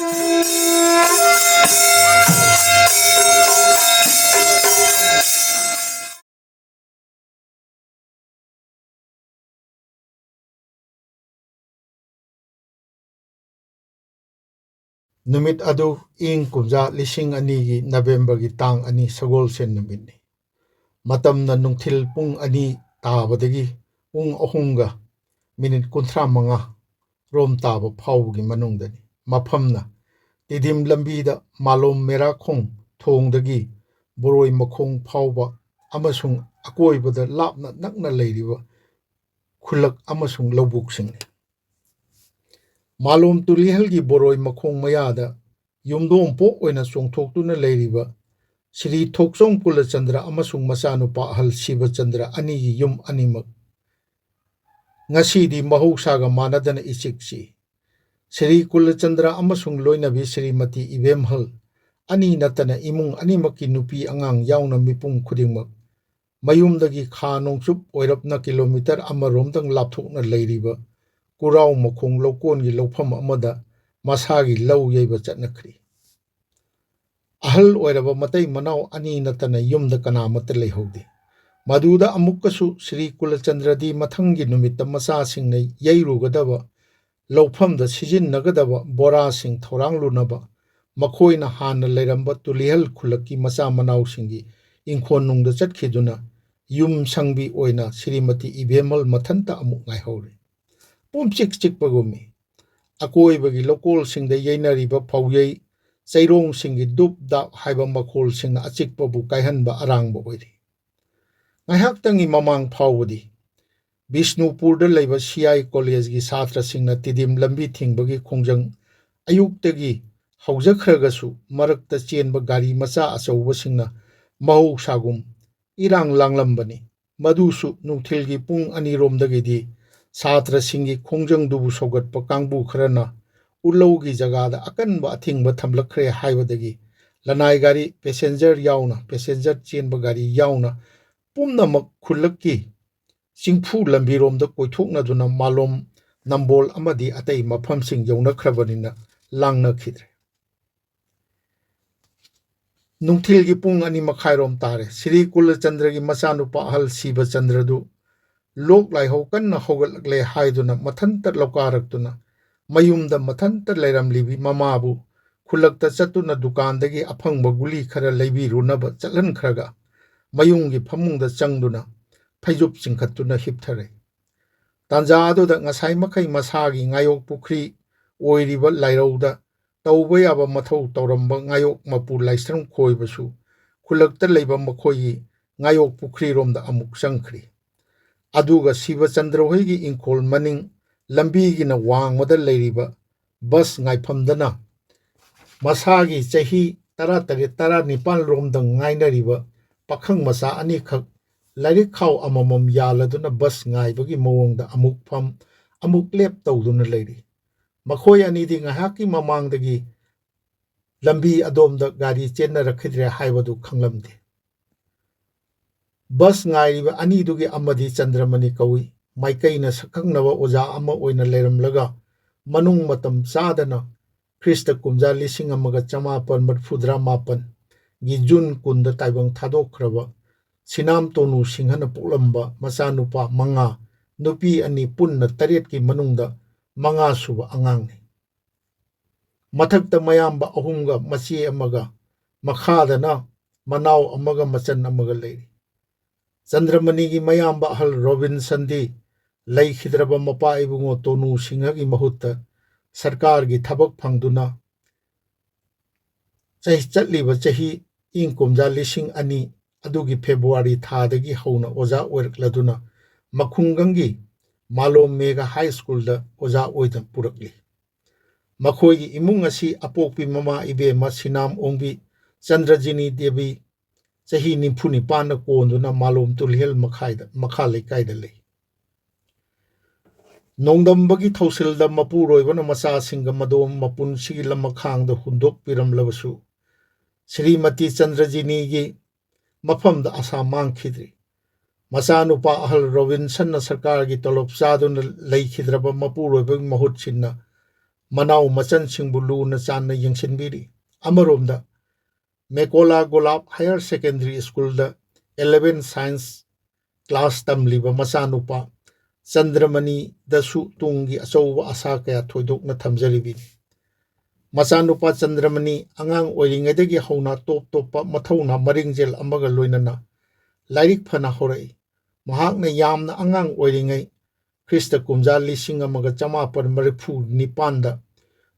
Numit adu ing kumja lising ani gi November gi tang ani sagol sen numit ni. Matam na nungthil pung ani tabadagi pung ahunga minute kunthra manga rom taba phawgi manungdani. Maphamna tidim lambi da Malom Boroimakhong thongdagi Boroimakhong phawba amasung akoibada lapna nakna leiriba khulak amasung lawbuksing. Malom Tulihalgi Boroimakhong mayada yumdom po oina chongthoktuna leiriba Shri Thokchong Kulachandra amasung masanupa ahal Shiva Chandra ani gi yum animak ngasidi mahousaga manadana ichikchi Shri Kulachandra amasung loinabi Srimati Imphal ani natana imung animaki nupi angang yauna mipung khudingmak mayumdagi kha nongchup oirapna kilometer amaromdang lapthokna leiriba Kurau Makhong Lokon gi lawpham amada masagi law yeiba chatnakhri ahal oiraba matai manau ani natana yumda kanamata leihodi maduda amukkasu Shri Kulachandra di mathangi numitta masa singna yeirugadaba lawphamda sijinnagada bora sing thorang lunaba makhoina hanna leiramba tulihal khulaki masa manau singi ingkhon nungda chatkiduna yum sangbi oina Srimati Imphal mathanta amuk ngaihori pumchik chikpagumi akoibagi lokol singda yeinariba phawyei chairong singi dup da haiba makhol singna achikpabu kaihanba arangba oiri ngaihaktangi mamang phawbadi Bishnupurda leiba CI College gi satra singna tidim lambi thingbagi khongjang ayuktagi haujakhiragasu marakta chenba gari macha achauba singna mahousagum irang langlambani madusu nungthilgi pung aniromdagidi satra singi khongjang dubu sogatpa kangbu kharana ulaugi jagada akanba athingba thamlakhre haibadagi lanai gari passenger yauna passenger chenba gari yauna pumnamak khulakki Singphu lambiromda koithoknaduna malom nambol amadi atai maphamsing yaunakhrabadina langnakhidre nungthilgi pung ani makhairom tare Shri Kulachandra gi machanupa ahal Shiva Chandra du lok laihau kanna hogatle haiduna mathanta lokaraktuna mayumda mathanta leiramlibi mamabu khulakta chatuna dukandagi aphangba guli khara leibirunaba chatlankhraga mayungi phamungda changduna Phaijup chingkhatuna hipthare tanja aduda ngasai makai masagi ngayok pukhri oiriba lairauda tauba yaba mathau tauramba ngayok mapu laisram khoibasu khulakta leiba makhoyi ngayok pukhri romda amuk changkhri aduga Shiva Chandra hoigi ingkhol maning lambi gina wangmada leiriba bus ngaifamdana masagi chahi 19 romda ngainariba pakhang masa ani khak Lairik khaw amamam yaladuna bus ngaibagi mawongda amuk pham amuk lep tawduna leiri makhoi anidi ngahaki mamangdagi lambi adomda gari chenna rakhidre haibadu khanglamde bus ngairiba anidugi amadi Chandramani kawi maikaina sakhangnaba oja ama oina leiramlaga manung matam chadana Krista kumja 1948 gi June 10 taibang thadokhraba Sinam tonu singhana puklamba machanupa manga nupi ani punna taret ki manungda manga suba angangni mathakta mayamba ahumga machi amaga makhadana manau amaga machan amaga leiri Chandramani gi mayamba ahal Robinson di leikhidraba mapa ibungo tonu singhagi mahutta sarkar gi thabak phangduna chahi chatliba chahi ingkumja 2002 adugi February thadagi hauna oja oirkladuna makhungangi Malom Mega High School da oja oida purakli makhoigi imung asi apokpi mama ibe masinam ongbi Chandrajini Devi chahi 95 na konduna Malom Tulhel makhalai kaida lei nongdambagi thausilda mapuroibana macha singa madom mapun sigi lamakhangda hundok piramlabasu Srimati Chandrajini gi mafamda asa mangkhidri machanupa ahal Robinson na sarkar gi tolop chaduna leikhidraba mapuroibagi mahut sinna ꯃꯅꯥꯎ ꯃꯆꯟꯁꯤꯡꯕꯨ ꯂꯨꯅ ꯆꯥꯟꯅ ꯌꯦꯡꯁꯤꯟꯕꯤꯔꯤ꯫ ꯑꯃꯔꯣꯝꯗ ꯃꯦꯀꯣꯂꯥ ꯒꯣꯂꯥꯞ higher secondary ꯁ꯭ꯀꯨꯜꯗ 11 science class ꯇꯝꯂꯤꯕ ꯃꯆꯥꯅꯨꯄꯥ ꯆꯟꯗ꯭ꯔꯃꯅꯤꯗꯁꯨ ꯇꯨꯡꯒꯤ ꯑꯆꯧꯕ ꯑꯁꯥ ꯀꯌꯥ ꯊꯣꯏꯗꯣꯛꯅ ꯊꯝꯖꯔꯤꯕꯅꯤ꯫ ꯃꯆꯥꯅꯨꯄꯥ ꯆꯟꯗ꯭ꯔꯃꯅꯤ ꯑꯉꯥꯡ ꯑꯣꯏꯔꯤꯉꯩꯗꯒꯤ ꯍꯧꯅ ꯇꯣꯞ ꯇꯣꯞꯄ ꯃꯊꯧꯅꯥ ꯃꯔꯤꯡꯖꯦꯜ ꯑꯃꯒ ꯂꯣꯏꯅꯅ ꯂꯥꯏꯔꯤꯛ ꯐꯅ ꯍꯧꯔꯛꯏ꯫ ꯃꯍꯥꯛꯅ ꯌꯥꯝꯅ ꯑꯉꯥꯡ ꯑꯣꯏꯔꯤꯉꯩ ꯈ꯭ꯔꯤꯁꯇ ꯀꯨꯝꯖꯥ 1949ꯗ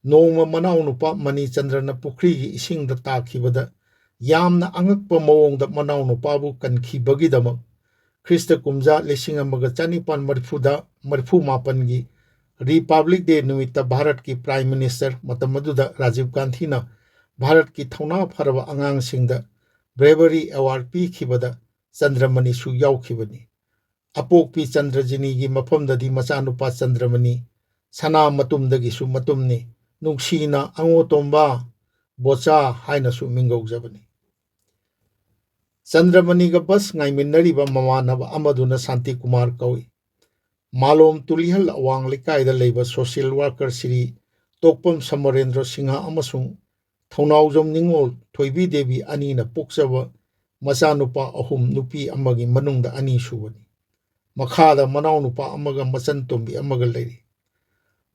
ꯅꯣꯡꯃ ꯃꯅꯥꯎꯅꯨꯄꯥ ꯃꯅꯤꯆꯟꯗ꯭ꯔꯅ ꯄꯨꯈ꯭ꯔꯤꯒꯤ ꯏꯁꯤꯡꯗ ꯇꯥꯈꯤꯕꯗ ꯌꯥꯝꯅ ꯑꯉꯛꯄ ꯃꯑꯣꯡꯗ ꯃꯅꯥꯎꯅꯨꯄꯥꯕꯨ ꯀꯟꯈꯤꯕꯒꯤꯗꯃꯛ ꯈ꯭ꯔꯤꯁꯇ ꯀꯨꯝꯖꯥ 1938ꯒꯤ ꯔꯤꯄꯕ꯭ꯂꯤꯛ ꯗꯦ ꯅꯨꯃꯤꯠꯇ ꯚꯥꯔꯠꯀꯤ ꯄ꯭ꯔꯥꯏꯝ ꯃꯤꯅꯤꯁꯇꯔ ꯃꯇꯝ ꯑꯗꯨꯗ ꯔꯥꯖꯤꯕ ꯒꯥꯟꯙꯤꯅ ꯚꯥꯔꯠꯀꯤ ꯊꯧꯅꯥ ꯐꯔꯕ ꯑꯉꯥꯡꯁꯤꯡꯗ ꯕ꯭ꯔꯦꯚꯔꯤ ꯑꯦꯋꯥꯔꯗ ꯄꯤꯈꯤꯕꯗ ꯆꯟꯗ꯭ꯔꯃꯅꯤꯁꯨ ꯌꯥꯎꯈꯤꯕꯅꯤ꯫ ꯑꯄꯣꯛꯄꯤ ꯆꯟꯗ꯭ꯔꯖꯤꯅꯤꯒꯤ ꯃꯐꯝꯗꯗꯤ ꯃꯆꯥꯅꯨꯄꯥ ꯆꯟꯗ꯭ꯔꯃꯅꯤ ꯁꯅꯥ ꯃꯇꯨꯝꯗꯒꯤꯁꯨ ꯃꯇꯨꯝꯅꯤ, ꯅꯨꯡꯁꯤꯅ ꯑꯉꯣꯇꯣꯝꯕ ꯕꯣꯆꯥ ꯍꯥꯏꯅꯁꯨ ꯃꯤꯡꯒꯧꯖꯕꯅꯤ꯫ ꯆꯟꯗ꯭ꯔꯃꯅꯤꯒ ꯕꯁ ꯉꯥꯏꯃꯤꯟꯅꯔꯤꯕ ꯃꯃꯥꯟꯅꯕ ꯑꯃꯗꯨꯅ ꯁꯥꯟꯇꯤꯀꯨꯃꯥꯔ ꯀꯧꯏ꯫ ꯃꯥꯂꯣꯝ ꯇꯨꯂꯤꯍꯜ ꯑꯋꯥꯡ ꯂꯩꯀꯥꯏꯗ ꯂꯩꯕ ꯁꯣꯁꯤꯌꯦꯜ ꯋꯥꯔꯀꯔ ꯁ꯭ꯔꯤ ꯇꯣꯛꯄꯝ ꯁꯃꯔꯦꯟꯗ꯭ꯔ ꯁꯤꯡꯍ ꯑꯃꯁꯨꯡ ꯊꯧꯅꯥꯎꯖꯝ ꯅꯤꯡꯉꯣꯜ ꯊꯣꯏꯕꯤ ꯗꯦꯕꯤ ꯑꯅꯤꯅ ꯄꯣꯛꯆꯕ ꯃꯆꯥꯅꯨꯄꯥ 3 ꯅꯨꯄꯤ ꯑꯃꯒꯤ ꯃꯅꯨꯡꯗ ꯑꯅꯤꯁꯨꯕꯅꯤ꯫ ꯃꯈꯥꯗ ꯃꯅꯥꯎꯅꯨꯄꯥ ꯑꯃꯒ ꯃꯆꯟꯇꯣꯝꯕꯤ ꯑꯃꯒ ꯂꯩꯔꯤ꯫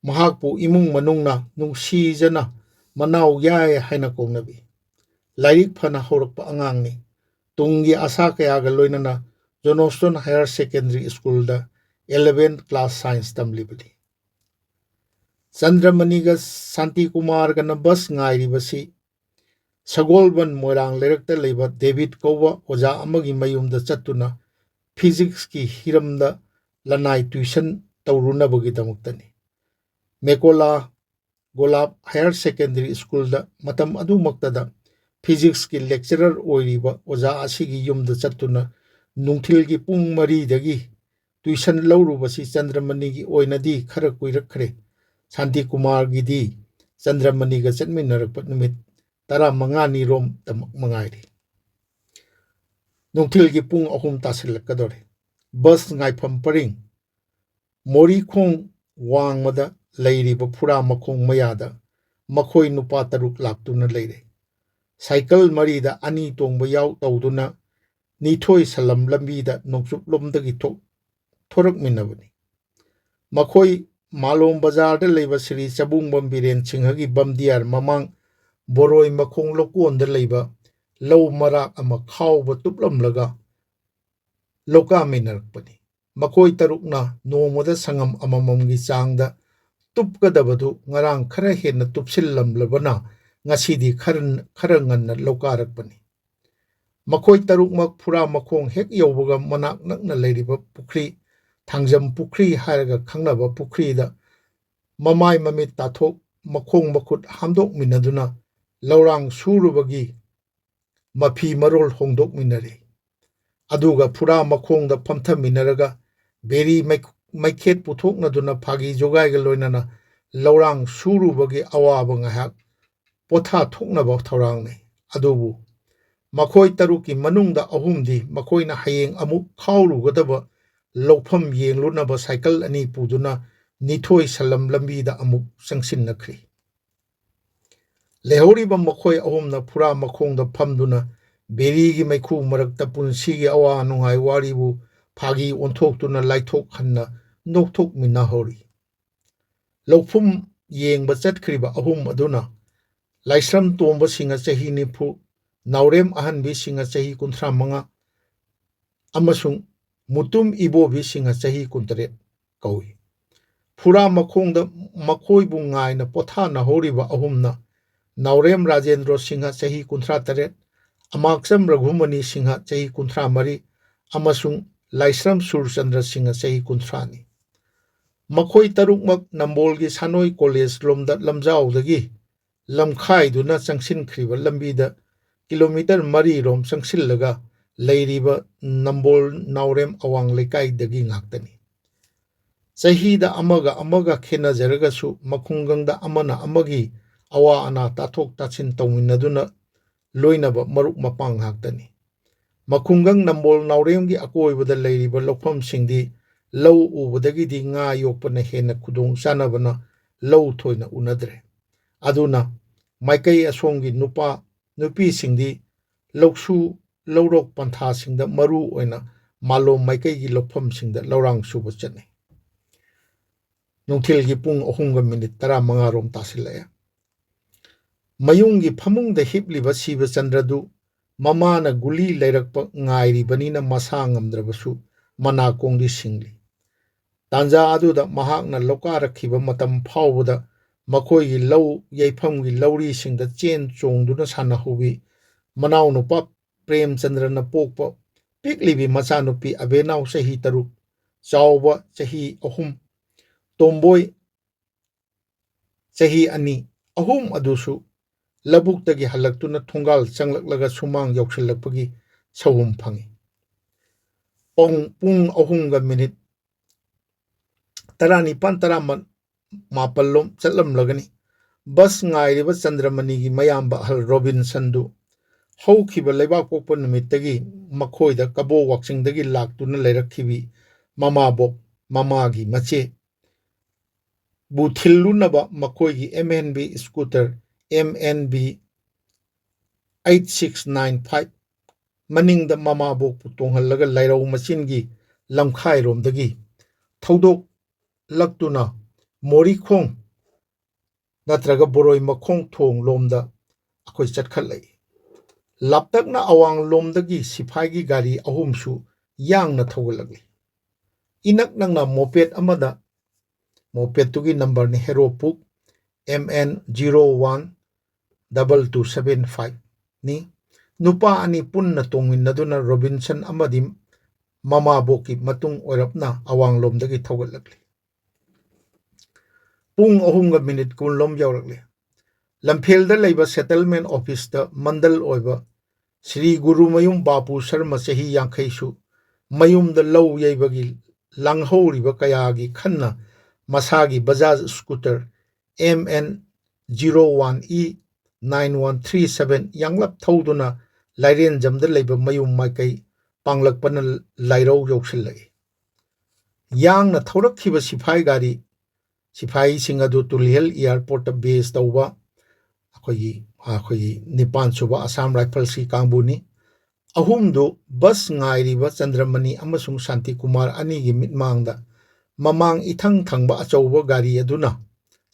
ꯃꯍꯥꯛꯄꯨ ꯏꯃꯨꯡ ꯃꯅꯨꯡꯅ ꯅꯨꯡꯁꯤꯖꯅ ꯃꯅꯥꯎ ꯌꯥꯏ ꯍꯥꯏꯅ ꯀꯧꯅꯕꯤ꯫ ꯂꯥꯏꯔꯤꯛ ꯐꯅ ꯍꯧꯔꯛꯄ ꯑꯉꯥꯡꯅꯤ꯫ ꯇꯨꯡꯒꯤ ꯑꯁꯥ ꯀꯌꯥꯒ ꯂꯣꯏꯅꯅ ꯖꯣꯅꯣꯁꯇꯣꯟ ꯍꯥꯌꯔ ꯁꯦꯀꯦꯟꯗꯔꯤ ꯁ꯭ꯀꯨꯜꯗ 11 ꯀ꯭ꯂꯥꯁ ꯁꯥꯏꯟꯁ ꯇꯝꯂꯤꯕꯅꯤ꯫ ꯆꯟꯗ꯭ꯔꯃꯅꯤꯒ ꯁꯥꯟꯇꯤꯀꯨꯃꯥꯔꯒꯅ ꯕꯁ ꯉꯥꯏꯔꯤꯕꯁꯤ ꯁꯒꯣꯜꯕꯟ ꯃꯣꯏꯔꯥꯡ ꯂꯩꯔꯛꯇ ꯂꯩꯕ ꯗꯦꯕꯤꯗ ꯀꯧꯕ ꯑꯣꯖꯥ ꯑꯃꯒꯤ ꯃꯌꯨꯝꯗ ꯆꯠꯇꯨꯅ ꯐꯤꯖꯤꯛꯁꯀꯤ ꯍꯤꯔꯝꯗ ꯂꯅꯥꯏ ꯇ꯭ꯌꯨꯁꯟ ꯇꯧꯔꯨꯅꯕꯒꯤꯗꯃꯛꯇꯅꯤ꯫ ꯃꯦꯀꯣꯂꯥ ꯒꯣꯂꯥꯞ ꯍꯥꯌꯔ ꯁꯦꯀꯦꯟꯗꯔꯤ ꯁ꯭ꯀꯨꯜꯗ ꯃꯇꯝ ꯑꯗꯨꯃꯛꯇꯗ ꯐꯤꯖꯤꯛꯁꯀꯤ ꯂꯦꯛꯆꯔꯔ ꯑꯣꯏꯔꯤꯕ ꯑꯣꯖꯥ ꯑꯁꯤꯒꯤ ꯌꯨꯝꯗ ꯆꯠꯇꯨꯅ ꯅꯨꯡꯊꯤꯜꯒꯤ ꯄꯨꯡ 4ꯗꯒꯤ ꯇ꯭ꯌꯨꯁꯟ ꯂꯧꯔꯨꯕꯁꯤ ꯆꯟꯗ꯭ꯔꯃꯅꯤꯒꯤ ꯑꯣꯏꯅꯗꯤ ꯈꯔ ꯀꯨꯏꯔꯛꯈ꯭ꯔꯦ꯫ ꯁꯥꯟꯇꯤꯀꯨꯃꯥꯔꯒꯤꯗꯤ ꯆꯟꯗ꯭ꯔꯃꯅꯤꯒ ꯆꯠꯃꯤꯟꯅꯔꯛꯄ ꯅꯨꯃꯤꯠ 15ꯅꯤꯔꯣꯝꯇꯃꯛ ꯃꯉꯥꯏꯔꯤ꯫ ꯅꯨꯡꯊꯤꯜꯒꯤ ꯄꯨꯡ 3 ꯇꯥꯁꯤꯜꯂꯛꯀꯗꯧꯔꯦ꯫ ꯕꯁ ꯉꯥꯏꯐꯝ ꯄꯔꯤꯡ ꯃꯣꯔꯤꯈꯣꯡ ꯋꯥꯡꯃꯗ ꯂꯩꯔꯤꯕ ꯐꯨꯔꯥꯃꯈꯣꯡ ꯃꯌꯥꯗ ꯃꯈꯣꯏ ꯅꯨꯄꯥ 6 ꯂꯥꯛꯇꯨꯅ ꯂꯩꯔꯦ꯫ ꯁꯥꯏꯀꯜ 4ꯗ 2 ꯇꯣꯡꯕ ꯌꯥꯎ ꯇꯧꯗꯨꯅ ꯅꯤꯊꯣꯏ ꯁꯂꯝ ꯂꯝꯕꯤꯗ ꯅꯣꯡꯆꯨꯞꯂꯣꯝꯗꯒꯤ ꯊꯣꯔꯛꯃꯤꯟꯅꯕꯅꯤ꯫ ꯃꯈꯣꯏ ꯃꯥꯂꯣꯝ ꯕꯖꯥꯔꯗ ꯂꯩꯕ ꯁ꯭ꯔꯤ ꯆꯕꯨꯡꯕꯝ ꯕꯤꯔꯦꯟ ꯁꯤꯡꯍꯒꯤ ꯕꯝꯗꯤꯌꯥꯔ ꯃꯃꯥꯡ ꯕꯣꯔꯣꯏꯃꯈꯣꯡ ꯂꯧꯀꯣꯟꯗ ꯂꯩꯕ ꯂꯧ ꯃꯔꯥꯛ ꯑꯃ ꯈꯥꯎꯕ ꯇꯨꯞꯂꯝꯂꯒ ꯂꯧꯀꯥꯃꯤꯟꯅꯔꯛꯄꯅꯤ꯫ ꯃꯈꯣꯏ 6ꯅ ꯅꯣꯡꯃꯗ ꯁꯪꯉꯝ ꯑꯃꯃꯝꯒꯤ ꯆꯥꯡꯗ ꯇꯨꯞꯀꯗꯕꯗꯨ ꯉꯔꯥꯡ ꯈꯔ ꯍꯦꯟꯅ ꯇꯨꯞꯁꯤꯜꯂꯝꯂꯕꯅ ꯉꯁꯤꯗꯤ ꯈꯔ ꯉꯟꯅ ꯂꯧꯀꯥꯔꯛꯄꯅꯤ꯫ ꯃꯈꯣꯏ 6ꯃꯛ ꯐꯨꯔꯥꯃꯈꯣꯡ ꯍꯦꯛ ꯌꯧꯕꯒ ꯃꯅꯥꯛ ꯅꯛꯅ ꯂꯩꯔꯤꯕ ꯄꯨꯈ꯭ꯔꯤ, ꯊꯥꯡꯖꯝ ꯄꯨꯈ꯭ꯔꯤ ꯍꯥꯏꯔꯒ ꯈꯪꯅꯕ ꯄꯨꯈ꯭ꯔꯤꯗ ꯃꯃꯥꯏ ꯃꯃꯤꯠ ꯇꯥꯊꯣꯛ ꯃꯈꯣꯡ ꯃꯈꯨꯠ ꯍꯥꯝꯗꯣꯛꯃꯤꯟꯅꯗꯨꯅ ꯂꯧꯔꯥꯡ ꯁꯨꯔꯨꯕꯒꯤ ꯃꯐꯤ ꯃꯔꯣꯜ ꯍꯣꯡꯗꯣꯛꯃꯤꯟꯅꯔꯦ꯫ ꯑꯗꯨꯒ ꯐꯨꯔꯥꯃꯈꯣꯡꯗ ꯐꯝꯊꯃꯤꯟꯅꯔꯒ ꯕꯦꯔꯤ ꯃꯩꯈꯦꯠ ꯄꯨꯊꯣꯛꯅꯗꯨꯅ ꯐꯥꯒꯤ ꯖꯣꯒꯥꯏꯒ ꯂꯣꯏꯅꯅ ꯂꯧꯔꯥꯡ ꯁꯨꯔꯨꯕꯒꯤ ꯑꯋꯥꯕ ꯉꯥꯏꯍꯥꯛ ꯄꯣꯊꯥꯊꯣꯛꯅꯕ ꯊꯧꯔꯥꯡꯅꯩ꯫ ꯑꯗꯨꯕꯨ ꯃꯈꯣꯏ 6ꯀꯤ ꯃꯅꯨꯡꯗ 3ꯗꯤ ꯃꯈꯣꯏꯅ ꯍꯌꯦꯡ ꯑꯃꯨꯛ ꯈꯥꯎꯔꯨꯒꯗꯕ ꯂꯧꯐꯝ ꯌꯦꯡꯂꯨꯅꯕ ꯁꯥꯏꯀꯜ 2 ꯄꯨꯗꯨꯅ ꯅꯤꯊꯣꯏ ꯁꯂꯝ ꯂꯝꯕꯤꯗ ꯑꯃꯨꯛ ꯆꯪꯁꯤꯟꯅꯈ꯭ꯔꯤ꯫ ꯂꯩꯍꯧꯔꯤꯕ ꯃꯈꯣꯏ 3ꯅ ꯐꯨꯔꯥꯃꯈꯣꯡꯗ ꯐꯝꯗꯨꯅ ꯕꯦꯔꯤꯒꯤ ꯃꯩꯈꯨ ꯃꯔꯛꯇ ꯄꯨꯟꯁꯤꯒꯤ ꯑꯋꯥ ꯅꯨꯡꯉꯥꯏ ꯋꯥꯔꯤꯕꯨ ꯐꯥꯒꯤ ꯑꯣꯟꯊꯣꯛꯇꯨꯅ ꯂꯥꯏꯊꯣꯛꯍꯟꯅ ꯅꯣꯛꯊꯣꯛꯃꯤꯟꯅꯍꯧꯔꯤ꯫ ꯂꯧꯐꯝ ꯌꯦꯡꯕ ꯆꯠꯈ꯭ꯔꯤꯕ 3 ꯑꯗꯨꯅ ꯂꯥꯏꯁ꯭ꯔꯝ ꯇꯣꯝꯕ ꯁꯤꯡꯍ ꯆꯍꯤ 90, ꯅꯥꯎꯔꯦꯝ ꯑꯍꯟꯕꯤ ꯁꯤꯡꯍ ꯆꯍꯤ 35 ꯑꯃꯁꯨꯡ ꯃꯨꯇꯨꯝ ꯏꯕꯣꯕꯤ ꯁꯤꯡꯍ ꯆꯍꯤ 23 ꯀꯧꯏ꯫ ꯐꯨꯔꯥꯃꯈꯣꯡꯗ ꯃꯈꯣꯏꯕꯨ ꯉꯥꯏꯅ ꯄꯣꯊꯥꯅꯍꯧꯔꯤꯕ 3ꯅ ꯅꯥꯎꯔꯦꯝ ꯔꯥꯖꯦꯟꯗ꯭ꯔꯣ ꯁꯤꯡꯍ ꯆꯍꯤ 38, ꯑꯃꯥꯛꯆꯝ ꯔꯘꯨꯃꯅꯤ ꯁꯤꯡꯍ ꯆꯍꯤ 34 ꯑꯃꯁꯨꯡ ꯂꯥꯏꯁ꯭ꯔꯝ ꯁꯨꯔꯆꯟꯗ꯭ꯔ ꯁꯤꯡꯍ ꯆꯍꯤ 30ꯅꯤ꯫ ꯃꯈꯣꯏ 6ꯃꯛ ꯅꯝꯕꯣꯜꯒꯤ ꯁꯥꯅꯣꯏ ꯀꯣꯂꯦꯖ ꯂꯣꯝꯗ ꯂꯝꯖꯥꯎꯗꯒꯤ ꯂꯝꯈꯥꯏꯗꯨꯅ ꯆꯪꯁꯤꯟꯈ꯭ꯔꯤꯕ ꯂꯝꯕꯤꯗ ꯀꯤꯂꯣꯃꯤꯇꯔ 4ꯔꯣꯝ ꯆꯪꯁꯤꯜꯂꯒ ꯂꯩꯔꯤꯕ ꯅꯝꯕꯣꯜ ꯅꯥꯎꯔꯦꯝ ꯑꯋꯥꯡ ꯂꯩꯀꯥꯏꯗꯒꯤ ꯉꯥꯛꯇꯅꯤ꯫ ꯆꯍꯤꯗ ꯑꯃꯒ ꯑꯃꯒ ꯈꯦꯟꯅꯖꯔꯒꯁꯨ ꯃꯈꯨꯡꯒꯪꯗ ꯑꯃꯅ ꯑꯃꯒꯤ ꯑꯋꯥ ꯑꯅꯥ ꯇꯥꯊꯣꯛ ꯇꯥꯁꯤꯟ ꯇꯧꯃꯤꯟꯅꯗꯨꯅ ꯂꯣꯏꯅꯕ ꯃꯔꯨꯞ ꯃꯄꯥꯡ ꯉꯥꯛꯇꯅꯤ꯫ ꯃꯈꯨꯡꯒꯪ ꯅꯝꯕꯣꯜ ꯅꯥꯎꯔꯦꯝꯒꯤ ꯑꯀꯣꯏꯕꯗ ꯂꯩꯔꯤꯕ ꯂꯧꯐꯝꯁꯤꯡꯗꯤ ꯂꯧ ꯎꯕꯗꯒꯤꯗꯤ ꯉꯥ ꯌꯣꯛꯄꯅ ꯍꯦꯟꯅ ꯈꯨꯗꯣꯡ ꯆꯥꯅꯕꯅ ꯂꯧ ꯊꯣꯏꯅ ꯎꯅꯗ꯭ꯔꯦ ꯑꯗꯨꯅ ꯃꯥꯏꯀꯩ ꯑꯁꯣꯝꯒꯤ ꯅꯨꯄꯤꯁꯤꯡꯗꯤ ꯂꯧꯁꯨ ꯂꯧꯔꯣꯛ ꯄꯟꯊꯥꯁꯤꯡꯗ ꯃꯔꯨ ꯑꯣꯏꯅ ꯃꯥꯂꯣꯝ ꯃꯥꯏꯀꯩꯒꯤ ꯂꯧꯐꯝꯁꯤꯡꯗ ꯂꯧꯔꯥꯡ ꯁꯨꯕ ꯆꯠꯅꯩ ꯅꯨꯡꯊꯤꯜꯒꯤ ꯄꯨꯡ 3:15 ꯔꯣꯝ ꯇꯥꯁꯤꯜꯂꯛꯑꯦ ꯃꯌꯨꯡꯒꯤ ꯐꯃꯨꯡꯗ ꯍꯤꯞꯂꯤꯕ ꯁꯤꯕꯆꯟꯗ꯭ꯔꯗꯨ ꯃꯃꯥꯅ ꯒꯨꯂꯤ ꯂꯩꯔꯛꯄ ꯉꯥꯏꯔꯤꯕꯅꯤꯅ ꯃꯁꯥ ꯉꯝꯗ꯭ꯔꯕꯁꯨ ꯃꯅꯥꯀꯣꯡꯗꯤ ꯁꯤꯡꯂꯤ ꯇꯥꯟꯖꯥ ꯑꯗꯨꯗ ꯃꯍꯥꯛꯅ ꯂꯧꯀꯥꯔꯛꯈꯤꯕ ꯃꯇꯝ ꯐꯥꯎꯕꯗ ꯃꯈꯣꯏꯒꯤ ꯂꯧ ꯌꯩꯐꯝꯒꯤ ꯂꯧꯔꯤꯁꯤꯡꯗ ꯆꯦꯟ ꯆꯣꯡꯗꯨꯅ ꯁꯥꯟꯅꯍꯧꯕꯤ ꯃꯅꯥꯎꯅꯨꯄꯥ ꯄ꯭ꯔꯦꯝꯆꯟꯗ꯭ꯔꯅ ꯄꯣꯛꯄ ꯄꯤꯛꯂꯤꯕꯤ ꯃꯆꯥꯅꯨꯄꯤ ꯑꯕꯦꯅꯥꯎ ꯆꯍꯤ 3 ꯆꯥꯎꯕ ꯆꯍꯤ 3 ꯇꯣꯝꯕꯣꯏ ꯆꯍꯤ 2 ꯑꯍꯨꯝ ꯑꯗꯨꯁꯨ ꯂꯕꯨꯛꯇꯒꯤ ꯍꯜꯂꯛꯇꯨꯅ ꯊꯣꯡꯒꯥꯜ ꯆꯪꯂꯛꯂꯒ ꯁꯨꯃꯥꯡ ꯌꯧꯁꯤꯜꯂꯛꯄꯒꯤ ꯁꯧꯍꯨꯝ ꯐꯪꯏ ꯄꯨꯡ 19:19 ꯂꯣꯝ ꯆꯠꯂꯝꯂꯒꯅꯤ ꯕꯁ ꯉꯥꯏꯔꯤꯕ ꯆꯟꯗ꯭ꯔꯃꯅꯤꯒꯤ ꯃꯌꯥꯝꯕ ꯑꯍꯜ ꯔꯣꯕꯤꯟꯁꯟꯗꯨ ꯍꯧꯈꯤꯕ ꯂꯩꯕꯥꯛꯄꯣꯛꯄ ꯅꯨꯃꯤꯠꯇꯒꯤ ꯃꯈꯣꯏꯗ ꯀꯕꯣ ꯋꯥꯛꯆꯤꯡꯗꯒꯤ ꯂꯥꯛꯇꯨꯅ ꯂꯩꯔꯛꯈꯤꯕꯤ ꯃꯃꯥꯕꯣꯛ ꯃꯃꯥꯒꯤ ꯃꯆꯦ ꯕꯨ ꯊꯤꯜꯂꯨꯅꯕ ꯃꯈꯣꯏꯒꯤ MNB ꯁ꯭ꯀꯨꯇꯔ MNB 8695 ꯃꯅꯤꯡꯗ ꯃꯃꯥꯕꯣꯛꯄꯨ ꯇꯣꯡꯍꯜꯂꯒ ꯂꯩꯔꯧ ꯃꯆꯤꯟꯒꯤ ꯂꯝꯈꯥꯏꯔꯣꯝꯗꯒꯤ ꯊꯧꯗꯣꯛꯂꯛꯇꯨꯅ ꯃꯣꯔꯤꯈꯣꯡ ꯅꯠꯇ꯭ꯔꯒ ꯕꯣꯔꯣꯏꯃꯈꯣꯡ ꯊꯣꯡ ꯂꯣꯝꯗ ꯑꯩꯈꯣꯏ ꯆꯠꯈꯠꯂꯛꯏ ꯂꯥꯞꯇꯛꯅ ꯑꯋꯥꯡꯂꯣꯝꯗꯒꯤ ꯁꯤꯐꯥꯏꯒꯤ ꯒꯥꯔꯤ ꯑꯍꯨꯝꯁꯨ ꯌꯥꯡꯅ ꯊꯧꯒꯠꯂꯛꯂꯤ ꯏꯅꯛ ꯅꯛꯅ ꯃꯣꯄꯦꯠ ꯑꯃꯗ ꯃꯣꯄꯦꯠꯇꯨꯒꯤ ꯅꯝꯕꯔꯅꯤ ꯍꯦꯔꯣꯄꯨꯛ MN 012275 ꯅꯤ ꯅꯨꯄꯥ ꯑꯅꯤ ꯄꯨꯟꯅ ꯇꯣꯡꯃꯤꯟꯅꯗꯨꯅ ꯔꯣꯕꯤꯟꯁꯟ ꯑꯃꯗꯤ ꯃꯃꯥꯕꯣꯛꯀꯤ ꯃꯇꯨꯡ ꯑꯣꯏꯔꯞꯅ ꯑꯋꯥꯡꯂꯣꯝꯗꯒꯤ ꯊꯧꯒꯠꯂꯛꯂꯤ ꯄꯨꯡ 3:10 ꯌꯧꯔꯛꯂꯤ ꯂꯝꯐꯦꯜꯗ ꯂꯩꯕ ꯁꯦꯇꯜꯃꯦꯟ ꯑꯣꯐꯤꯁꯇ ꯃꯟꯗꯜ ꯑꯣꯏꯕ శ్రీ ꯒꯨꯔꯨꯃꯌꯨꯝ ꯕꯥꯄꯨ ꯁꯔꯃ ꯆꯍꯤ 50ꯁꯨ ꯃꯌꯨꯝꯗ ꯂꯧ ꯌꯩꯕꯒꯤ ꯂꯥꯡꯍꯧꯔꯤꯕ ꯀꯌꯥꯒꯤ ꯈꯟꯅ ꯃꯁꯥꯒꯤ ꯕꯖꯥꯖ ꯁ꯭ꯀꯨꯇꯔ MN 01E 9137 ꯌꯥꯡꯂꯞ ꯊꯧꯗꯨꯅ ꯂꯥꯏꯔꯦꯟꯖꯝꯗ ꯂꯩꯕ ꯃꯌꯨꯝ ꯃꯥꯏꯀꯩ ꯄꯥꯡꯂꯛꯄꯅ ꯂꯥꯏꯔꯧ ꯌꯧꯁꯤꯜꯂꯛꯏ ꯌꯥꯡꯅ ꯊꯧꯔꯛꯈꯤꯕ ꯁꯤꯐꯥꯏꯁꯤꯡ ꯑꯗꯨ ꯇꯨꯂꯤꯍꯜ ꯏꯌꯥꯔꯄꯣꯔꯠꯇ ꯕꯦꯖ ꯇꯧꯕ ꯑꯩꯈꯣꯏꯒꯤ 9ꯁꯨꯕ ꯑꯁꯥꯝ ꯔꯥꯏꯐꯜꯁꯀꯤ ꯀꯥꯡꯕꯨꯅꯤ ꯑꯍꯨꯝꯗꯨ ꯕꯁ ꯉꯥꯏꯔꯤꯕ ꯆꯟꯗ꯭ꯔꯃꯅꯤ ꯑꯃꯁꯨꯡ ꯁꯥꯟꯇꯤꯀꯨꯃꯥꯔ ꯑꯅꯤꯒꯤ ꯃꯤꯠꯃꯥꯡꯗ ꯃꯃꯥꯡ ꯏꯊꯪ ꯊꯪꯕ ꯑꯆꯧꯕ ꯒꯥꯔꯤ ꯑꯗꯨꯅ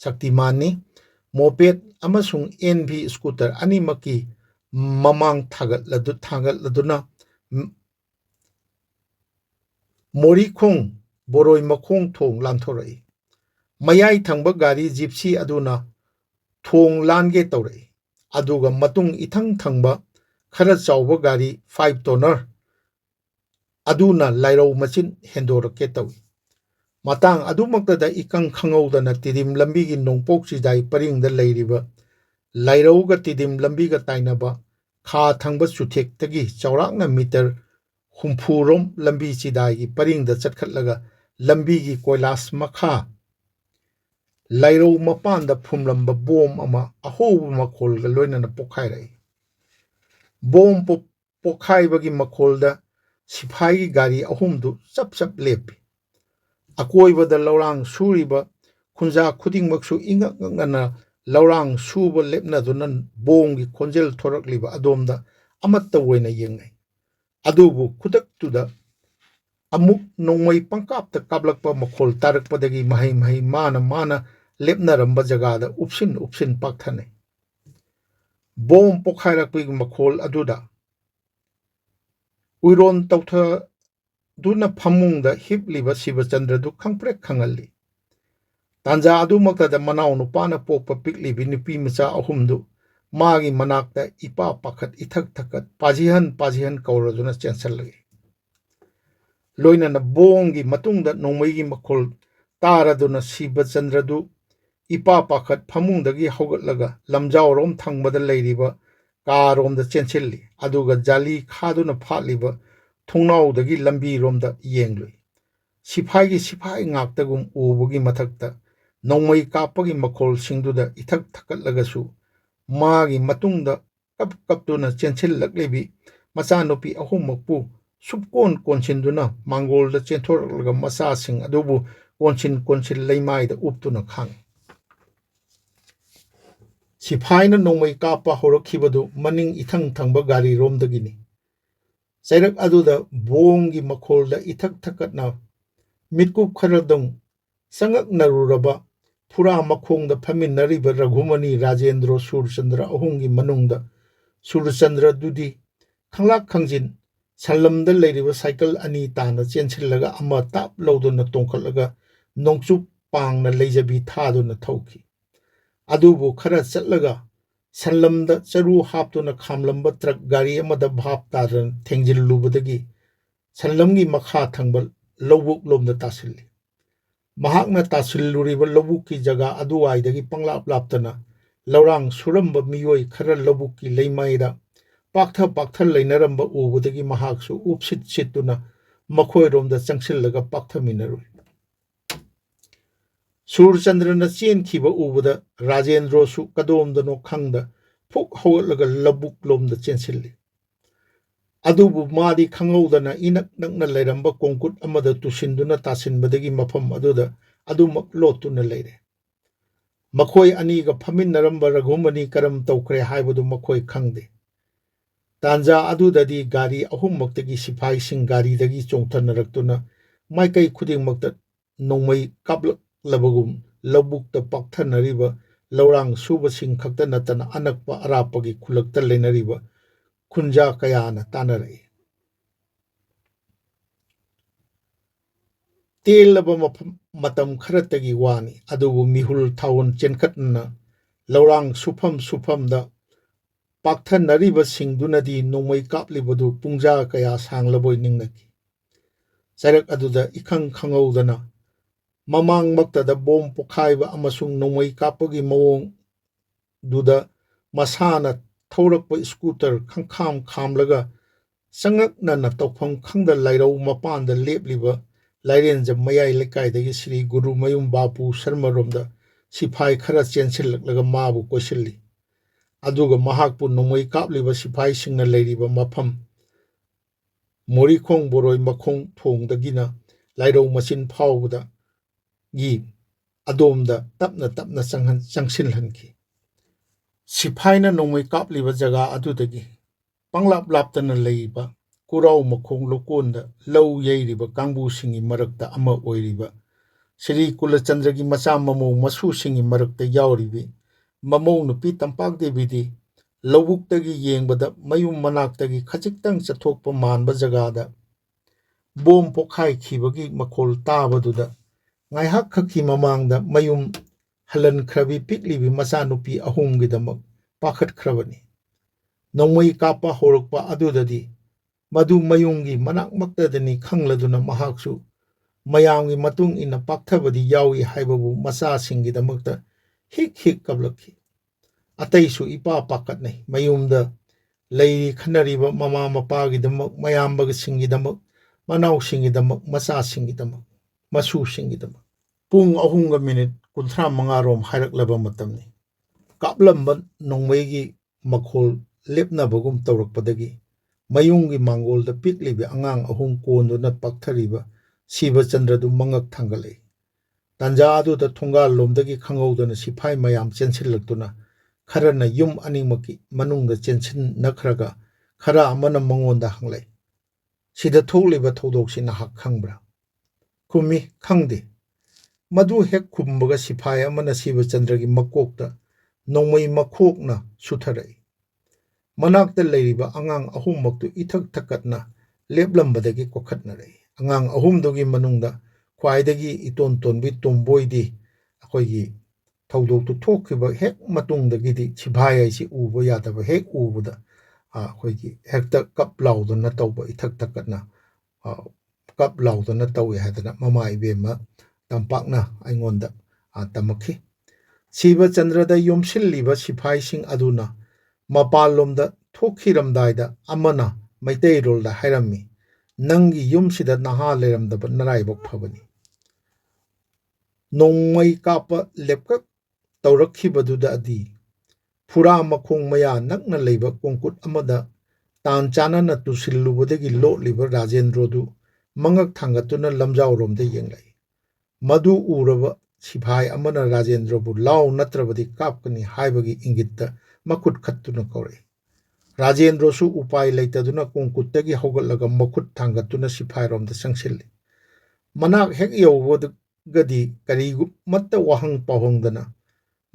ꯁꯛꯇꯤꯃꯥꯟꯅꯤ ꯃꯣꯄꯦꯠ ꯑꯃꯁꯨꯡ NV ꯁ꯭ꯀꯨꯇꯔ ꯑꯅꯤꯃꯛꯀꯤ ꯃꯃꯥꯡ ꯊꯥꯡꯒꯠꯂꯗꯨꯅ ꯃꯣꯔꯤꯈꯣꯡ ꯕꯣꯔꯣꯏꯃꯈꯣꯡ ꯊꯣꯡ ꯂꯥꯟꯊꯣꯔꯛꯏ ꯃꯌꯥꯏ ꯊꯪꯕ ꯒꯥꯔꯤ ꯖꯤꯞꯁꯤ ꯑꯗꯨꯅ ꯊꯣꯡ ꯂꯥꯟꯒꯦ ꯇꯧꯔꯛꯏ ꯑꯗꯨꯒ ꯃꯇꯨꯡ ꯏꯊꯪ ꯊꯪꯕ ꯈꯔ ꯆꯥꯎꯕ ꯒꯥꯔꯤ 5 ꯇꯣꯅꯔ ꯑꯗꯨꯅ ꯂꯥꯏꯔꯧ ꯃꯆꯤꯟ ꯍꯦꯟꯗꯣꯔꯛꯀꯦ ꯇꯧꯏ ꯃꯇꯥꯡ ꯑꯗꯨꯃꯛꯇꯗ ꯏꯀꯪ ꯈꯪꯍꯧꯗꯅ ꯇꯤꯗꯤꯝ ꯂꯝꯕꯤꯒꯤ ꯅꯣꯡꯄꯣꯛ ꯆꯤꯗꯥꯏ ꯄꯔꯤꯡꯗ ꯂꯩꯔꯤꯕ ꯂꯥꯏꯔꯧꯒ ꯇꯤꯗꯤꯝ ꯂꯝꯕꯤꯒ ꯇꯥꯏꯅꯕ ꯈꯥ ꯊꯪꯕ ꯆꯨꯊꯦꯛꯇꯒꯤ ꯆꯥꯎꯔꯥꯛꯅ ꯃꯤꯇꯔ 60 ꯔꯣꯝ ꯂꯝꯕꯤ ꯆꯤꯗꯥꯏꯒꯤ ꯄꯔꯤꯡꯗ ꯆꯠꯈꯠꯂꯒ ꯂꯝꯕꯤꯒꯤ ꯀꯣꯏꯂꯥꯁ ꯃꯈꯥ ꯂꯥꯏꯔꯧ ꯃꯄꯥꯟꯗ ꯐꯨꯝꯂꯝꯕ ꯕꯣꯝ ꯑꯃ ꯑꯍꯧꯕ ꯃꯈꯣꯜꯒ ꯂꯣꯏꯅꯅ ꯄꯣꯈꯥꯏꯔꯛꯏ ꯕꯣꯝ ꯄꯣꯈꯥꯏꯕꯒꯤ ꯃꯈꯣꯜꯗ ꯁꯤꯐꯥꯏꯒꯤ ꯒꯥꯔꯤ ꯑꯍꯨꯝꯗꯨ ꯆꯞ ꯂꯦꯞꯄꯤ ꯑꯀꯣꯏꯕꯗ ꯂꯧꯔꯥꯡ ꯁꯨꯔꯤꯕ ꯈꯨꯟꯖꯥ ꯈꯨꯗꯤꯡꯃꯛꯁꯨ ꯏꯉꯛ ꯉꯛꯅꯅ ꯂꯧꯔꯥꯡ ꯁꯨꯕ ꯂꯦꯞꯅꯗꯨꯅ ꯕꯣꯝꯒꯤ ꯈꯣꯟꯖꯦꯜ ꯊꯣꯔꯛꯂꯤꯕ ꯑꯗꯣꯝꯗ ꯑꯃꯠꯇ ꯑꯣꯏꯅ ꯌꯦꯡꯅꯩ ꯑꯗꯨꯕꯨ ꯈꯨꯗꯛꯇꯨꯗ ꯑꯃꯨꯛ ꯅꯣꯡꯃꯩ ꯄꯪꯀꯥꯞꯇ ꯀꯥꯞꯂꯛꯄ ꯃꯈꯣꯜ ꯇꯥꯔꯛꯄꯗꯒꯤ ꯃꯍꯩ ꯃꯥꯅ ꯂꯦꯞꯅꯔꯝꯕ ꯖꯒꯥꯗ ꯎꯞꯁꯤꯟ ꯄꯥꯛꯊꯅꯩ ꯕꯣꯝ ꯄꯣꯈꯥꯏꯔꯛꯄꯒꯤ ꯃꯈꯣꯜ ꯑꯗꯨꯗ ꯎꯏꯔꯣꯟ ꯇꯧꯊꯗꯨꯅ ꯐꯃꯨꯡꯗ ꯍꯤꯞꯂꯤꯕ ꯁꯤꯕꯆꯟꯗ꯭ꯔꯗꯨ ꯈꯪꯄ꯭ꯔꯦꯛ ꯈꯪꯍꯜꯂꯤ ꯇꯥꯟꯖꯥ ꯑꯗꯨꯃꯛꯇꯗ ꯃꯅꯥꯎꯅꯨꯄꯥꯅ ꯄꯣꯛꯄ ꯄꯤꯛꯂꯤꯕꯤ ꯅꯨꯄꯤ ꯃꯆꯥ ꯑꯍꯨꯝꯗꯨ ꯃꯥꯒꯤ ꯃꯅꯥꯛꯇ ꯏꯄꯥ ꯄꯥꯈꯠ ꯏꯊꯛ ꯊꯛꯀꯠ ꯄꯥꯖꯤꯍꯟ ꯀꯧꯔꯗꯨꯅ ꯆꯦꯟꯁꯤꯜꯂꯛꯏ ꯂꯣꯏꯅꯅ ꯕꯣꯝꯒꯤ ꯃꯇꯨꯡꯗ ꯅꯣꯡꯃꯩꯒꯤ ꯃꯈꯣꯜ ꯇꯥꯔꯗꯨꯅ ꯁꯤꯕꯆꯟꯗ꯭ꯔꯗꯨ ꯏꯄꯥ ꯄꯥꯈꯠ ꯐꯃꯨꯡꯗꯒꯤ ꯍꯧꯒꯠꯂꯒ ꯂꯝꯖꯥꯎꯔꯣꯝ ꯊꯪꯕꯗ ꯂꯩꯔꯤꯕ ꯀꯥꯔꯣꯝꯗ ꯆꯦꯟꯁꯤꯜꯂꯤ ꯑꯗꯨꯒ ꯖꯥꯂꯤ ꯈꯥꯗꯨꯅ ꯐꯥꯠꯂꯤꯕ ꯊꯣꯡꯅꯥꯎꯗꯒꯤ ꯂꯝꯕꯤꯔꯣꯝꯗ ꯌꯦꯡꯂꯨꯏ ꯁꯤꯐꯥꯏ ꯉꯥꯛꯇꯒꯨꯝ ꯎꯕꯒꯤ ꯃꯊꯛꯇ ꯅꯣꯡꯃꯩ ꯀꯥꯞꯄꯒꯤ ꯃꯈꯣꯜꯁꯤꯡꯗꯨꯗ ꯏꯊꯛ ꯊꯛꯀꯠꯂꯒꯁꯨ ꯃꯥꯒꯤ ꯃꯇꯨꯡꯗ ꯀꯞꯇꯨꯅ ꯆꯦꯟꯁꯤꯜꯂꯛꯂꯤꯕꯤ ꯃꯆꯥꯅꯨꯄꯤ ꯑꯍꯨꯝꯃꯛꯄꯨ ꯀꯣꯟꯁꯤꯟꯗꯨꯅ ꯃꯥꯡꯒꯣꯜꯗ ꯆꯦꯟꯊꯣꯔꯛꯂꯒ ꯃꯆꯥꯁꯤꯡ ꯑꯗꯨꯕꯨ ꯀꯣꯟꯁꯤꯟ ꯂꯩꯃꯥꯏꯗ ꯎꯞꯇꯨꯅ ꯈꯥꯡꯏ सिफाइना नोंमै कापा होरखिबदु मनिंग इथंग थंग गाड़ी रोमदगिनी चैरक अदुदा बोंगी मखोलदा इथक थकटना मिटकुप खरदंग संगक नरुरबा फुरा मखोंदा फमिनरिबा रघुमनी राजेंद्र सूरचंद्र अहुंगी मनुंगदा सूरचंद्र दुदी खंगलाक खंजिन सलमदा लेरिबा साइकिल अनी ताना चेंसिलगा अमा ताप लौदुना तोंखलगा नोंचुप पांगना लेजबी थादुना थौखी अदुबु खरा चलगा सलमदा चरु हापतुना खामलंबा ट्रक गाड़ी अमदा भाप तादन थेंजिलुबदगी सलमगी मखा थंगबा लौबुक लोमदा तासिल्ली महाकना तासिल्लुरिबा लौबुकी जगह अदुवाइदगी पंगलाप लापतना लौरांग सुरंबा मियोय खरा लौबुकी लेमाइदा पाक्थ लेनरंबा उबदगी महाकसु उपसित सितुना मखोयरोमदा चंगसिल्लगा पाक्थमिनरुई सूरचंद्रना चेनखिबा उबदा राजेंद्रसु कदोमदनो खंगदा फुक हौगलगा लबुक लोमदा चेनसिल्ली अदुबु मादी खंगौदना इनक नकना लेरंबा कोंकुट अमदा तुसिंदुना तासिनबदगी मफम अदुदा अदुमक लोतुना लेरे मखोय अनीगा फमिनरंबा रघुमनी करम तौखरे हाइबदु मखोय खंगदे तांजा अदुददी गाड़ी अहुममक्तगी सिपाही सिंह गाड़ीदगी चोंथनरक्तुना माइकई खुदिंगमक्ता नोंमै कापलबगुम लबुक्ता पाक्थनरिबा लौरांग सुबसिंग खक्ता नतना अनकपा अरापगी खुलक्ता लेनरिबा खुंजा कयाना तानरई तेलबा मतम खरतगी वानी अदुबु मिहुल थाउन चेनखतना लौरांग सुफमदा पाक्थनरिबा सिंगदुनदी नोंमै कापलिबदु पुंजा कया सांगलबोय निंगनकी चरक अदुदा इखंग खंगौदना ममांग मक्तदा बोम पोखाइबा अमसुंग नोंमै कापगी मवोंग दुदा मसाना थौरकपा स्कूटर खंखाम खामलगा संगकना तौफम खंगदा लाइरौ मपानदा लेपलिबा लाइरेंज मयाई लेकाइदगी श्री गुरु मयुम बापू शर्मा रोमदा सिपाही खरा चेंसिललगा माबु कोसिल्ली अदुगा महाकपु नोंमै कापलिबा सिपाही सिंगना लेरिबा मफम मोरीखोंग बोरोइमखोंग थोंगदगिना लाइरौ मचिन फावबदा गी अदोमदा तपना चंगसिलहनखी सिपाहीना नोंमै कापलिबा जगह अदुदगी पंगलाप लापतना लेइबा कुराउ मखोंग लोकोंदा लौ येरिबा कांगबुसिंगी मरक्ता अमा ओइरिबा श्री कुलचंद्रगी मचा ममौ मसुसिंगी मरक्ता यावरिबी ममौ नुपी तंपाक देवीदी लौबुक्तगी येंगबदा मयुम मनाक्तगी खजिक्तंग चथोकपा मानबा जगहदा बोम पोखाई खिबगी मखोल ताबदुदा ngaihak khaki mamangda mayum halan khrabi piklibi macha nupi ahumgidamak pakhat khrabani nongmai kapa horokpa adudadi madu mayungi manak maktadani khangladuna mahaksu mayamgi matung ina pakthabadi yawi haibabu macha singidamakta hik kablakhi ataisu ipa pakat nei mayumda leiri khanariba mama mapagidamak mayambaga singidamak manau singidamak macha singidamak masu singidamak Pung ahunga minute kunthra mangarom hairaklaba matamni kaplamba nongmaigi makhol lepnabagum tawrakpadagi mayungi mangolda piklibi angang ahung konduna pakthariba siba chandradu mangak thangalei tanja aduda thongal lomdagi khangowdana siphai mayam chensillaktuna kharana yum animaki manungda chensin nakhraga khara amana mangonda hanglei sida thokliba thodoksin hak khangbra kumi khangde मधु हेक खुम्बगा सिपाही अमना शिव चंद्र की मकोकता नोंमै मखोकना सुथरई मनाक्ता लेरिबा अंगांग अहुममक्तु इथक थकटना लेपलंबदगी कोखटनरई अंगांग अहुमदुगी मनुंगदा ख्वाइदगी इतोन तोनबी तोंबोइदी अखोइगी थौदोक्तु थोखिबा हेक मतुंगदगिदी सिपाही IC उबो यादबा हेक उबदा अखोइगी हेक्ता cup लाउदना तौबा इथक थकटना cup लाउदना तौए हादना mama इबेमा तंपाकना आइंगोंदा तमखी Shiv चंद्रदा योमसिल्लिबा सिपाहीसिंग अदुना मपालोमदा थोखिरमदाइदा अमना मैतैरोलदा हाइरम्मी नंगी युमसिदा नहा लेरमदबा नराइबक फबनी नोंमै कापा लेपकक तौरखिबदुदा अदी फुरा मखोंग मया नकना लेबा कोंकुट अमदा तान चानना तुसिल्लुबदगी लोटलिबा राजेंद्रदु मंगक थांगतुना लमजावरोमदा येंगलाई मधु उरबा सिपाही अमना राजेंद्रबु लाव नत्रबदि कापकनी हाइबगी इंगित्ता मखुट खत्तुना कौरे राजेंद्रसु उपाय लेतदुना कोंकुत्तगी हौगलगा मखुट थांगतुना सिपाही रोमदा संगसिल्ली मनाक हेक यौबदगदी करीगु मत्त वहंग पाहोंगदना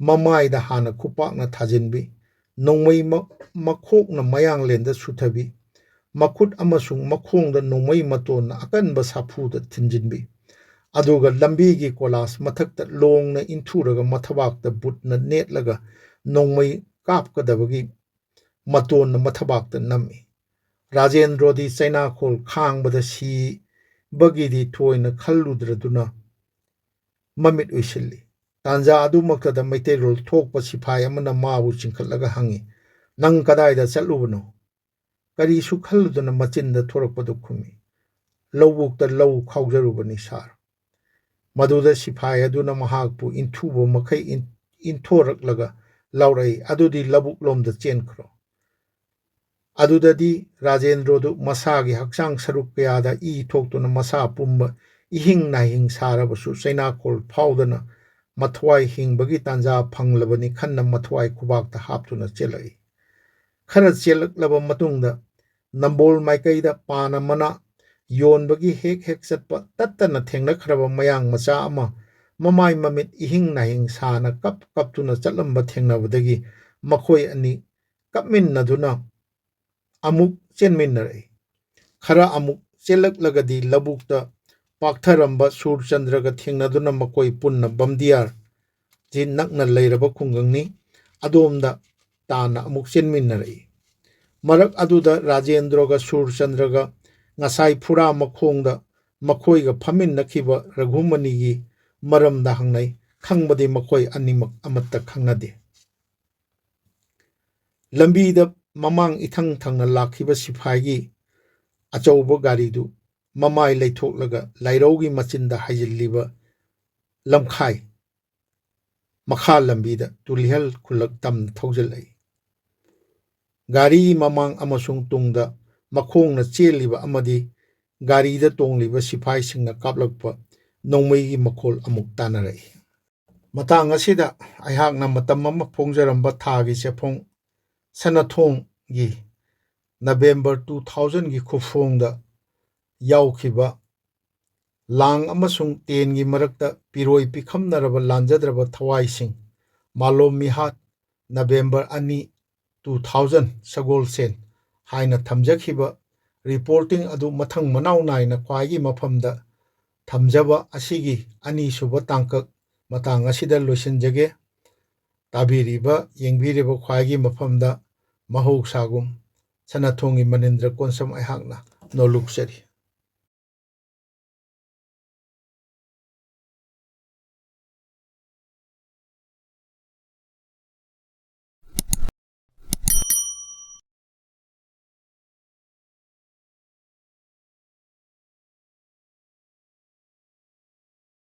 ममाइदा हाना खुपाकना थाजिनबी नोंमई मखोकना मयांगलेंदा सुथबी मखुट अमसुंग मखोंगदा नोंमई मतोना अकनबा साफुदा थिंजिनबी अदुगा लंबीगी कोलास मथक्ता लोंगना इंथुरगा मथबाकता बुटना नेटलगा नोंमई कापकदबगी मतोना मथबाकता नम्मी राजेंद्रोदी चैनाखोल खांगबदा सी बगीदी थोयना खल्लुद्रदुना ममित उइसिल्ली तांजा अदुमक्तदा मैतेरोल थोकपा सिपाही अमना माबु चिंखलगा हंगी नंग कदाइदा चलुबनो करीसु खल्लुदना मचिंदा थोरकपदु खुमी लौबुक्ता लौ खाउजरुबनी सार मदुदा सिपाही अदुना महाकपु इंथुबो मखै इंथोरकलगा लौरई अदुदी लबुक लोमदा चेनखरो अदुददी राजेंद्रोदु मसागी हक्चांग सरुक कयादा ई थोक्तुना मसा पुम्बा इहिंग नाहिंग सारबसु चैनाखोल फाउदना मथवाई हिंगबगी तांजा फंगलबनी खन्ना मथवाई खुबाकता हापतुना चेलई खरा चेलकलबा मतुंगदा नंबोल माइकैदा पाना मना योनबगी हेक हेक चटपा तत्तना थेंगनखरबा मयांग मचा अमा ममाई ममित इहिंग नाहिंग साना कपतुना चलंबा थेंगनबदगी मखोय अनि कपमिन्नदुना अमुक चेनमिन्नरई खरा अमुक चेलकलगदी लबुकता पाक्थरंबा सूरचंद्रगा थेंगनदुना मकोय पुन्ना बमदियार जी नकना लैरबा खुंगंगनी अदोमदा ताना अमुक चेनमिन्नरई मरक अदुदा राजेंद्रगा सूरचंद्रगा ngasai phura makhongda makhoiga phaminnakiba raghumanigi maramda hangnai khangbadi makhoi animak amatta khangnade lambida mamang ithang thangna lakhiba siphagi achauba gari du mamai leithoklaga lairogi machinda haijilliba lamkhai makha lambida tulihal khulak tam thaujalai gari mamang amasung tungda makhongna cheliba amadi garida tongliba sipai singna kaplakpa nongmei makhol amuk tanarai matang asida aihakna matam ama phongjaramba thagi sefong sanathong gi November 2000 gi khufongda yaukhiba lang amasung ten gi marakta piroi pikhamnaraba lanjadraba thawai sing malom MEEHAAT November 2 2000 sagol sen haina thamjakhiba reporting adu mathang manau naina khwaigi mafamda thamjaba asigi ani suba tangkak matang asida loisinjage tabiriba yengbiriba khwaigi mafamda mahoksagum Sanathongi Manindra Konsam aihakna noluksari